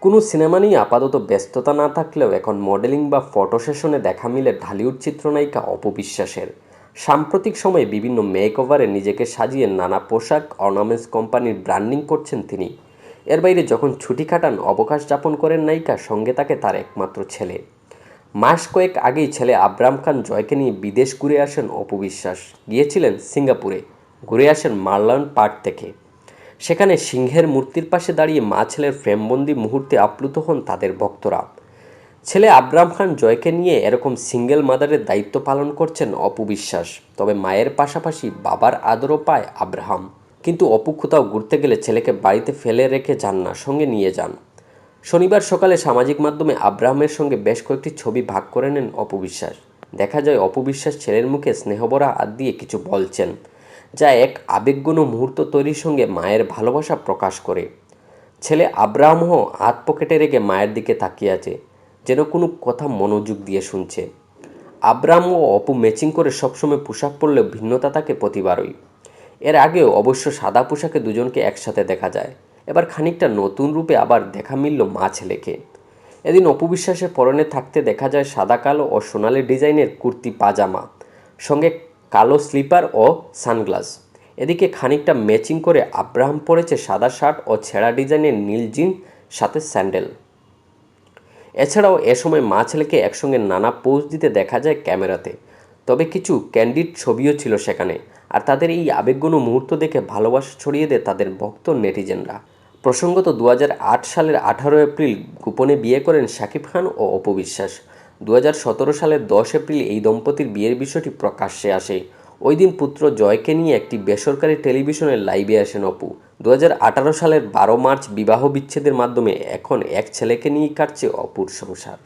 কোনো সিনেমা নিয়ে আপাতত ব্যস্ততা না থাকলেও এখন মডেলিং বা ফটো সেশনে দেখা মিলে ঢালিউড চিত্রনায়িকা অপু বিশ্বাসের। সাম্প্রতিক সময়ে বিভিন্ন মেকওভারে নিজেকে সাজিয়ে নানা পোশাক অর্নামেন্টস কোম্পানির ব্র্যান্ডিং করছেন তিনি। এর বাইরে যখন ছুটি কাটান অবকাশ যাপন করেন নায়িকা, সঙ্গে থাকে তার একমাত্র ছেলে। মাস কয়েক আগেই ছেলে আবরাম খান জয়কে নিয়ে বিদেশ ঘুরে আসেন অপু বিশ্বাস। গিয়েছিলেন সিঙ্গাপুরে, ঘুরে আসেন মার্লান পার্ক থেকে। সেখানে সিংহের মূর্তির পাশে দাঁড়িয়ে মা ছেলের ফ্রেমবন্দি মুহূর্তে আপ্লুত হন তাদের ভক্তরা। ছেলে আবরাম খান জয়কে নিয়ে এরকম সিঙ্গেল মাদারের দায়িত্ব পালন করছেন অপু বিশ্বাস। তবে মায়ের পাশাপাশি বাবার আদরও পায় আব্রাহাম। কিন্তু অপু কোথাও ঘুরতে গেলে ছেলেকে বাড়িতে ফেলে রেখে যান না, সঙ্গে নিয়ে যান। শনিবার সকালে সামাজিক মাধ্যমে আব্রাহামের সঙ্গে বেশ কয়েকটি ছবি ভাগ করে নেন অপু বিশ্বাস। দেখা যায় অপু বিশ্বাস ছেলের মুখে স্নেহভরা হাত দিয়ে কিছু বলছেন, যা এক আবেগঘন মুহূর্ত তৈরির সঙ্গে মায়ের ভালোবাসা প্রকাশ করে। ছেলে আব্রাহামও হাত পকেটে রেখে মায়ের দিকে তাকিয়ে আছে, যেন কোনো কথা মনোযোগ দিয়ে শুনছে। আব্রাহাম ও অপু ম্যাচিং করে সবসময় পোশাক পরলেও ভিন্নতা থাকে প্রতিবারই। এর আগেও অবশ্য সাদা পোশাকে দুজনকে একসাথে দেখা যায়। এবার খানিকটা নতুন রূপে আবার দেখা মিলল মা ছেলেকে। এদিন অপু বিশ্বাসের পরনে থাকতে দেখা যায় সাদা কালো ও সোনালি ডিজাইনের কুর্তি পাজামা, সঙ্গে কালো স্লিপার ও সানগ্লাস। এদিকে খানিকটা ম্যাচিং করে আব্রাহাম পরেছে সাদা শার্ট ও ছেঁড়া ডিজাইনের নীল জিন, সাথে স্যান্ডেল। এছাড়াও এ সময় মা ছেলেকে একসঙ্গে নানা পোজ দিতে দেখা যায় ক্যামেরাতে। তবে কিছু ক্যান্ডিড ছবিও ছিল সেখানে। আর তাদের এই আবেগঘন মুহূর্ত দেখে ভালোবাসা ছড়িয়ে দেয় তাদের ভক্ত নেটিজেনরা। প্রসঙ্গত 2008 সালের 18 এপ্রিল গোপনে বিয়ে করেন শাকিব খান ও অপু বিশ্বাস। 2017 সালের 10 এপ্রিল এই দম্পতির বিয়ের বিষয়টি প্রকাশ্যে আসে। ওই দিন পুত্র জয়কে নিয়ে একটি বেসরকারি টেলিভিশনের লাইভে আসেন অপু। 2018 সালের 12 মার্চ বিবাহ বিচ্ছেদের মাধ্যমে এখন এক ছেলেকে নিয়েই কাটছে অপুর সংসার।